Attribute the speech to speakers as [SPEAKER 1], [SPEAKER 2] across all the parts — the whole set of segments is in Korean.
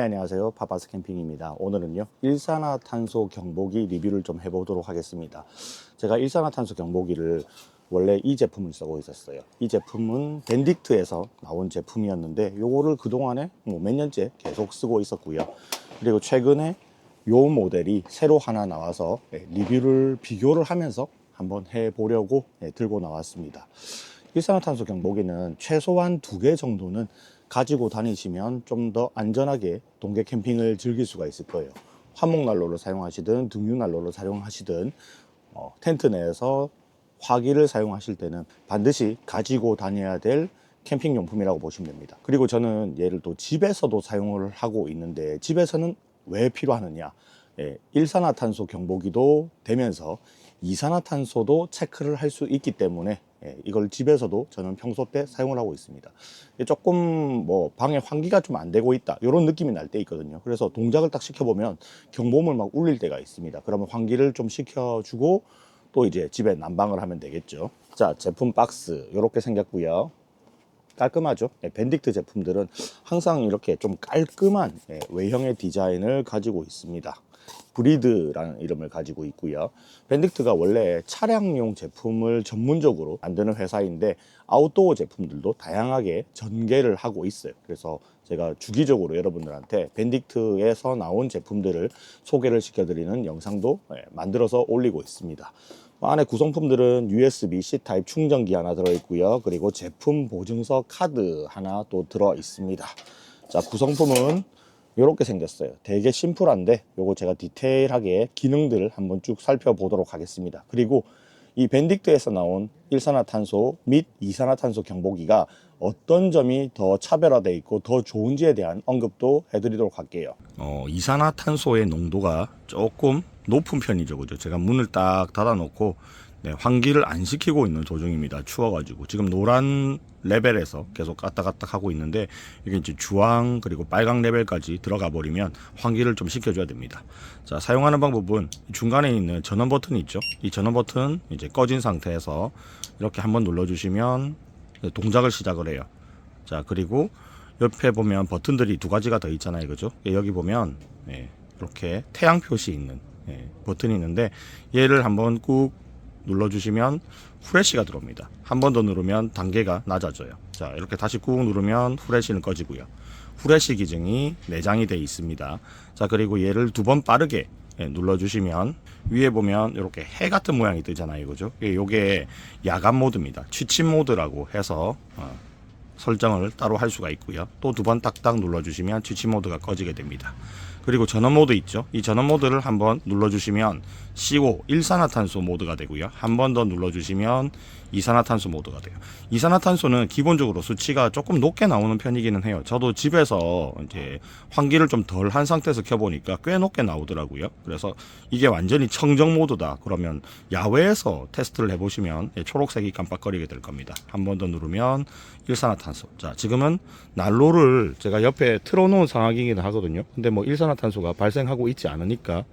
[SPEAKER 1] 안녕하세요. 파파스 캠핑입니다. 오늘은요, 일산화탄소 경보기 리뷰를 좀 해보도록 하겠습니다. 제가 일산화탄소 경보기를 원래 이 제품을 쓰고 있었어요. 이 제품은 벤딕트에서 나온 제품이었는데 요거를 그동안에 몇 년째 계속 쓰고 있었고요. 그리고 최근에 요 모델이 새로 하나 나와서 리뷰를 비교를 하면서 한번 해보려고 들고 나왔습니다. 일산화탄소 경보기는 최소한 2개 정도는 가지고 다니시면 좀 더 안전하게 동계 캠핑을 즐길 수가 있을 거예요. 화목난로를 사용하시든 등유난로를 사용하시든 텐트 내에서 화기를 사용하실 때는 반드시 가지고 다녀야 될 캠핑용품이라고 보시면 됩니다. 그리고 저는 얘를 또 집에서도 사용을 하고 있는데, 집에서는 왜 필요하느냐, 일산화탄소 경보기도 되면서 이산화탄소도 체크를 할 수 있기 때문에 이걸 집에서도 저는 평소 때 사용을 하고 있습니다. 조금 방에 환기가 좀 안 되고 있다, 이런 느낌이 날 때 있거든요. 그래서 동작을 딱 시켜보면 경보음을 막 울릴 때가 있습니다. 그러면 환기를 좀 시켜주고 또 이제 집에 난방을 하면 되겠죠. 자, 제품 박스 이렇게 생겼고요. 깔끔하죠. 벤딕트 제품들은 항상 이렇게 좀 깔끔한 외형의 디자인을 가지고 있습니다. 브리드라는 이름을 가지고 있고요. 벤딕트가 원래 차량용 제품을 전문적으로 만드는 회사인데, 아웃도어 제품들도 다양하게 전개를 하고 있어요. 그래서 제가 주기적으로 여러분들한테 벤딕트에서 나온 제품들을 소개를 시켜드리는 영상도 만들어서 올리고 있습니다. 안에 구성품들은 USB-C 타입 충전기 하나 들어있고요. 그리고 제품 보증서 카드 하나 또 들어있습니다. 자, 구성품은 이렇게 생겼어요. 되게 심플한데 요거 제가 디테일하게 기능들을 한번 쭉 살펴보도록 하겠습니다. 그리고 이 벤딕트에서 나온 일산화탄소 및 이산화탄소 경보기가 어떤 점이 더 차별화되어 있고 더 좋은지에 대한 언급도 해드리도록 할게요. 이산화탄소의 농도가 조금 높은 편이죠, 그죠? 제가 문을 딱 닫아놓고 환기를 안 시키고 있는 도중입니다. 추워가지고 지금 노란 레벨에서 계속 까딱까딱 하고 있는데, 이게 이제 주황 그리고 빨강 레벨까지 들어가 버리면 환기를 좀 시켜줘야 됩니다. 자, 사용하는 방법은 중간에 있는 전원 버튼이 있죠. 이 전원 버튼 이제 꺼진 상태에서 이렇게 한번 눌러주시면 동작을 시작을 해요. 자, 그리고 옆에 보면 버튼들이 2가지가 더 있잖아요, 그죠? 여기 보면 이렇게 태양 표시 있는 버튼이 있는데, 얘를 한번 꾹 눌러주시면 후레쉬가 들어옵니다. 한 번 더 누르면 단계가 낮아져요. 자, 이렇게 다시 꾹 누르면 후레쉬는 꺼지고요. 후레쉬 기능이 내장이 되어 있습니다. 자, 그리고 얘를 2번 빠르게 눌러주시면 위에 보면 이렇게 해 같은 모양이 뜨잖아요, 그죠? 이게 야간 모드입니다. 취침 모드라고 해서 설정을 따로 할 수가 있고요. 또 2번 딱딱 눌러주시면 취침 모드가 꺼지게 됩니다. 그리고 전원 모드 있죠. 이 전원 모드를 한번 눌러주시면 CO 일산화탄소 모드가 되고요. 한 번 더 눌러주시면 이산화탄소 모드가 돼요. 이산화탄소는 기본적으로 수치가 조금 높게 나오는 편이기는 해요. 저도 집에서 이제 환기를 좀 덜 한 상태에서 켜보니까 꽤 높게 나오더라고요. 그래서 이게 완전히 청정 모드다 그러면 야외에서 테스트를 해보시면 초록색이 깜빡거리게 될 겁니다. 한 번 더 누르면 일산화탄소. 자, 지금은 난로를 제가 옆에 틀어놓은 상황이긴 하거든요. 근데 일산화탄소가 발생하고 있지 않으니까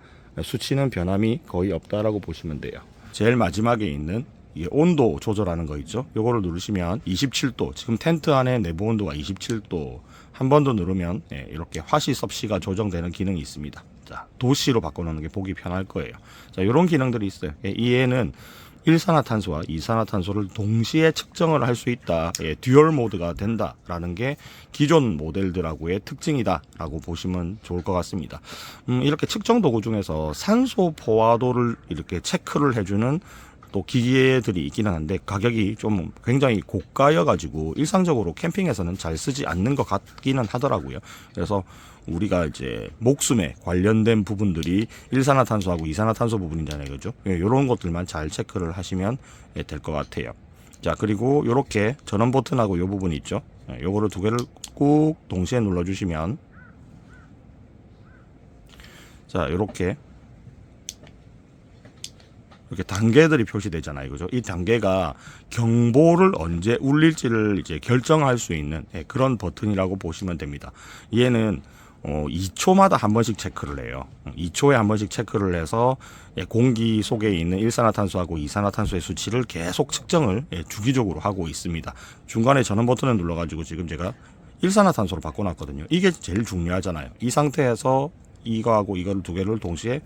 [SPEAKER 1] 수치는 변함이 거의 없다라고 보시면 돼요. 제일 마지막에 있는 이 온도 조절하는 거 있죠. 요거를 누르시면 27도, 지금 텐트 안에 내부 온도가 27도, 한 번 더 누르면 이렇게 화시 섭씨가 조정되는 기능이 있습니다. 자, 도시로 바꿔놓는 게 보기 편할 거예요. 자, 이런 기능들이 있어요. 얘는 일산화탄소와 이산화탄소를 동시에 측정을 할 수 있다, 듀얼 모드가 된다라는 게 기존 모델들하고의 특징이다라고 보시면 좋을 것 같습니다. 이렇게 측정 도구 중에서 산소 포화도를 이렇게 체크를 해주는 또 기계들이 있기는 한데, 가격이 좀 굉장히 고가여 가지고 일상적으로 캠핑에서는 잘 쓰지 않는 것 같기는 하더라고요. 그래서 우리가 이제 목숨에 관련된 부분들이 일산화탄소하고 이산화탄소 부분이잖아요, 그죠? 이런 것들만 잘 체크를 하시면 될 것 같아요. 자, 그리고 이렇게 전원 버튼하고 이 부분이 있죠. 요거를 2개를 꾹 동시에 눌러주시면, 자, 이렇게 단계들이 표시되잖아요, 그죠? 이 단계가 경보를 언제 울릴지를 이제 결정할 수 있는 그런 버튼이라고 보시면 됩니다. 얘는 2초마다 한 번씩 체크를 해요. 2초에 한 번씩 체크를 해서 공기 속에 있는 일산화탄소하고 이산화탄소의 수치를 계속 측정을 주기적으로 하고 있습니다. 중간에 전원 버튼을 눌러가지고 지금 제가 일산화탄소로 바꿔놨거든요. 이게 제일 중요하잖아요. 이 상태에서 이거하고 이거를 두 개를 동시에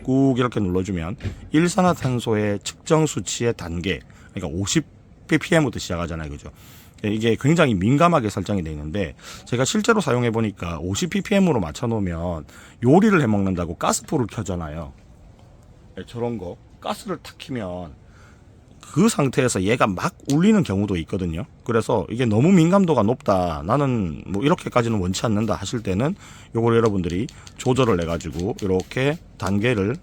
[SPEAKER 1] 꾹 이렇게 눌러주면 일산화탄소의 측정 수치의 단계, 그러니까 50ppm부터 시작하잖아요, 그죠? 이게 굉장히 민감하게 설정이 되어 있는데, 제가 실제로 사용해 보니까 50ppm으로 맞춰 놓으면 요리를 해 먹는다고 가스불을 켜잖아요. 저런 거 가스를 탁 켜면 그 상태에서 얘가 막 울리는 경우도 있거든요. 그래서 이게 너무 민감도가 높다, 나는 뭐 이렇게까지는 원치 않는다 하실 때는 요걸 여러분들이 조절을 해 가지고 이렇게 단계를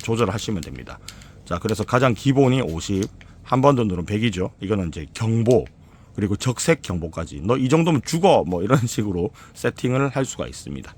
[SPEAKER 1] 조절을 하시면 됩니다. 자, 그래서 가장 기본이 50, 한 번 더 누르면 100이죠. 이거는 이제 경보, 그리고 적색 경보까지, 너 이 정도면 죽어, 뭐 이런 식으로 세팅을 할 수가 있습니다.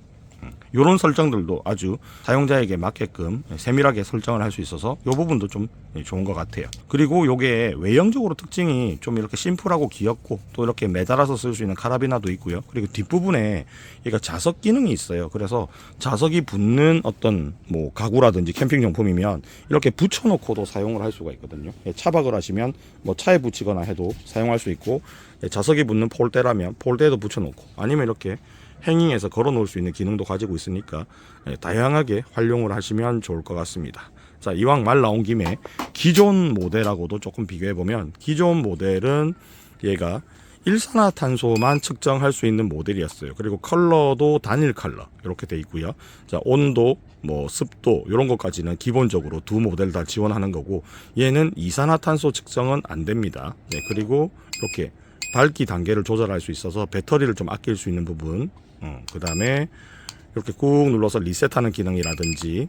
[SPEAKER 1] 이런 설정들도 아주 사용자에게 맞게끔 세밀하게 설정을 할 수 있어서 이 부분도 좀 좋은 것 같아요. 그리고 이게 외형적으로 특징이 좀 이렇게 심플하고 귀엽고, 또 이렇게 매달아서 쓸 수 있는 카라비나도 있고요. 그리고 뒷부분에 얘가 자석 기능이 있어요. 그래서 자석이 붙는 어떤 뭐 가구라든지 캠핑용품이면 이렇게 붙여놓고도 사용을 할 수가 있거든요. 차박을 하시면 뭐 차에 붙이거나 해도 사용할 수 있고, 자석이 붙는 폴대라면 폴대에도 붙여놓고, 아니면 이렇게 행잉해서 걸어 놓을 수 있는 기능도 가지고 있으니까 다양하게 활용을 하시면 좋을 것 같습니다. 자, 이왕 말 나온 김에 기존 모델하고도 조금 비교해 보면, 기존 모델은 얘가 일산화탄소만 측정할 수 있는 모델이었어요. 그리고 컬러도 단일 컬러 이렇게 돼 있고요. 자, 온도, 뭐 습도 이런 것까지는 기본적으로 두 모델 다 지원하는 거고, 얘는 이산화탄소 측정은 안 됩니다. 네, 그리고 이렇게 밝기 단계를 조절할 수 있어서 배터리를 좀 아낄 수 있는 부분, 그 다음에 이렇게 꾹 눌러서 리셋하는 기능이라든지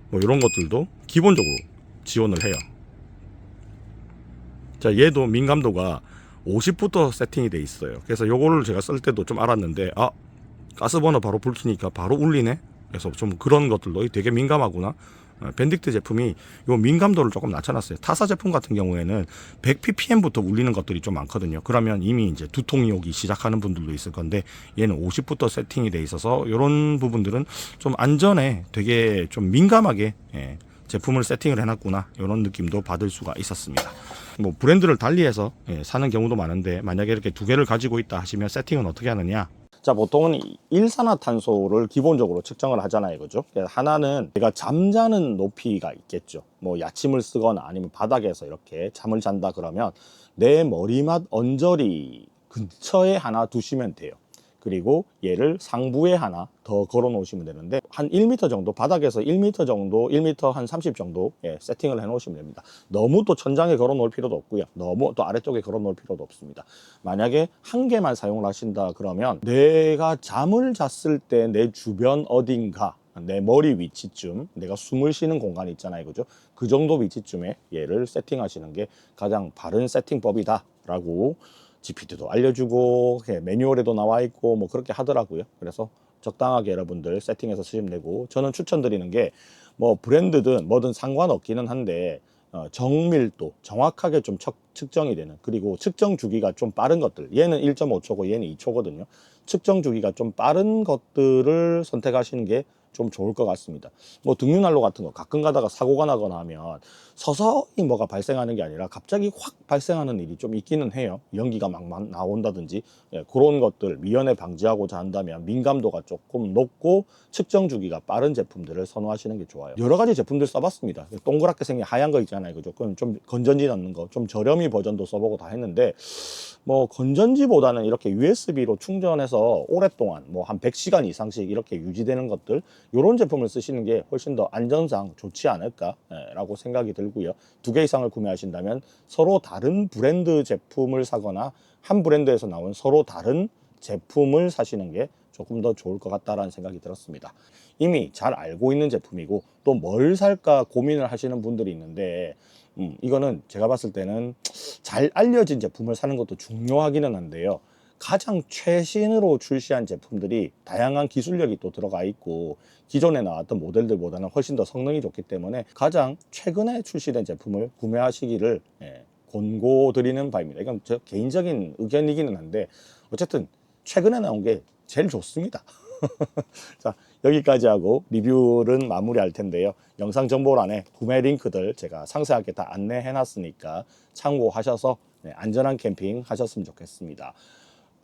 [SPEAKER 1] 뭐 이런 것들도 기본적으로 지원을 해요. 자, 얘도 민감도가 50부터 세팅이 돼 있어요. 그래서 요거를 제가 쓸 때도 좀 알았는데, 아, 가스버너 바로 불 켜니까 바로 울리네. 그래서 좀 그런 것들도 되게 민감하구나. 밴딕트 제품이 요 민감도를 조금 낮춰놨어요. 타사 제품 같은 경우에는 100ppm부터 울리는 것들이 좀 많거든요. 그러면 이미 이제 두통이 오기 시작하는 분들도 있을 건데, 얘는 50부터 세팅이 돼 있어서 이런 부분들은 좀 안전에 되게 좀 민감하게 제품을 세팅을 해놨구나, 이런 느낌도 받을 수가 있었습니다. 뭐 브랜드를 달리해서 사는 경우도 많은데, 만약에 이렇게 두 개를 가지고 있다 하시면 세팅은 어떻게 하느냐? 자, 보통은 일산화탄소를 기본적으로 측정을 하잖아요, 그죠? 하나는 내가 잠자는 높이가 있겠죠. 뭐 야침을 쓰거나 아니면 바닥에서 이렇게 잠을 잔다 그러면 내 머리맡 언저리 근처에 하나 두시면 돼요. 그리고 얘를 상부에 하나 더 걸어 놓으시면 되는데, 한 1m 정도, 바닥에서 1m 정도, 1m 한 30 정도 세팅을 해 놓으시면 됩니다. 너무 또 천장에 걸어 놓을 필요도 없고요, 너무 또 아래쪽에 걸어 놓을 필요도 없습니다. 만약에 한 개만 사용을 하신다 그러면, 내가 잠을 잤을 때 내 주변 어딘가, 내 머리 위치쯤, 내가 숨을 쉬는 공간이 있잖아요, 그죠? 그 정도 위치쯤에 얘를 세팅하시는 게 가장 바른 세팅법이다 라고 GPT도 알려주고 매뉴얼에도 나와 있고 뭐 그렇게 하더라고요. 그래서 적당하게 여러분들 세팅해서 쓰시면 되고, 저는 추천드리는 게 뭐 브랜드든 뭐든 상관없기는 한데, 정밀도 정확하게 좀 측정이 되는, 그리고 측정 주기가 좀 빠른 것들, 얘는 1.5초고 얘는 2초거든요. 측정 주기가 좀 빠른 것들을 선택하시는 게 좀 좋을 것 같습니다. 뭐 등유난로 같은 거 가끔 가다가 사고가 나거나 하면 서서히 뭐가 발생하는 게 아니라 갑자기 확 발생하는 일이 좀 있기는 해요. 연기가 막 나온다든지, 그런 것들 미연에 방지하고자 한다면 민감도가 조금 높고 측정 주기가 빠른 제품들을 선호하시는 게 좋아요. 여러 가지 제품들 써봤습니다. 동그랗게 생긴 하얀 거 있잖아요, 그죠? 그건 좀 건전지 넣는 거, 좀 저렴이 버전도 써보고 다 했는데, 뭐 건전지보다는 이렇게 USB로 충전해서 오랫동안 뭐 한 100시간 이상씩 이렇게 유지되는 것들, 이런 제품을 쓰시는 게 훨씬 더 안전상 좋지 않을까라고 생각이 들고요. 두 개 이상을 구매하신다면 서로 다른 브랜드 제품을 사거나 한 브랜드에서 나온 서로 다른 제품을 사시는 게 조금 더 좋을 것 같다라는 생각이 들었습니다. 이미 잘 알고 있는 제품이고, 또 뭘 살까 고민을 하시는 분들이 있는데, 이거는 제가 봤을 때는 잘 알려진 제품을 사는 것도 중요하기는 한데요, 가장 최신으로 출시한 제품들이 다양한 기술력이 또 들어가 있고, 기존에 나왔던 모델들보다는 훨씬 더 성능이 좋기 때문에 가장 최근에 출시된 제품을 구매하시기를 권고드리는 바입니다. 이건 제 개인적인 의견이기는 한데, 어쨌든 최근에 나온 게 제일 좋습니다. 자, 여기까지 하고 리뷰는 마무리할 텐데요, 영상 정보란에 구매 링크들 제가 상세하게 다 안내해 놨으니까 참고하셔서 안전한 캠핑 하셨으면 좋겠습니다.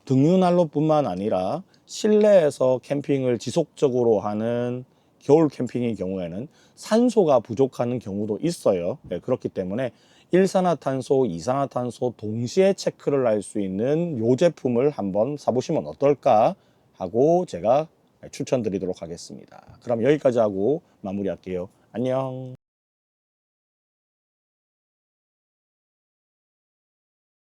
[SPEAKER 1] 등유난로뿐만 아니라 실내에서 캠핑을 지속적으로 하는 겨울 캠핑의 경우에는 산소가 부족한 경우도 있어요. 네, 그렇기 때문에 일산화탄소, 이산화탄소 동시에 체크를 할 수 있는 이 제품을 한번 사보시면 어떨까 하고 제가 추천드리도록 하겠습니다. 그럼 여기까지 하고 마무리할게요. 안녕.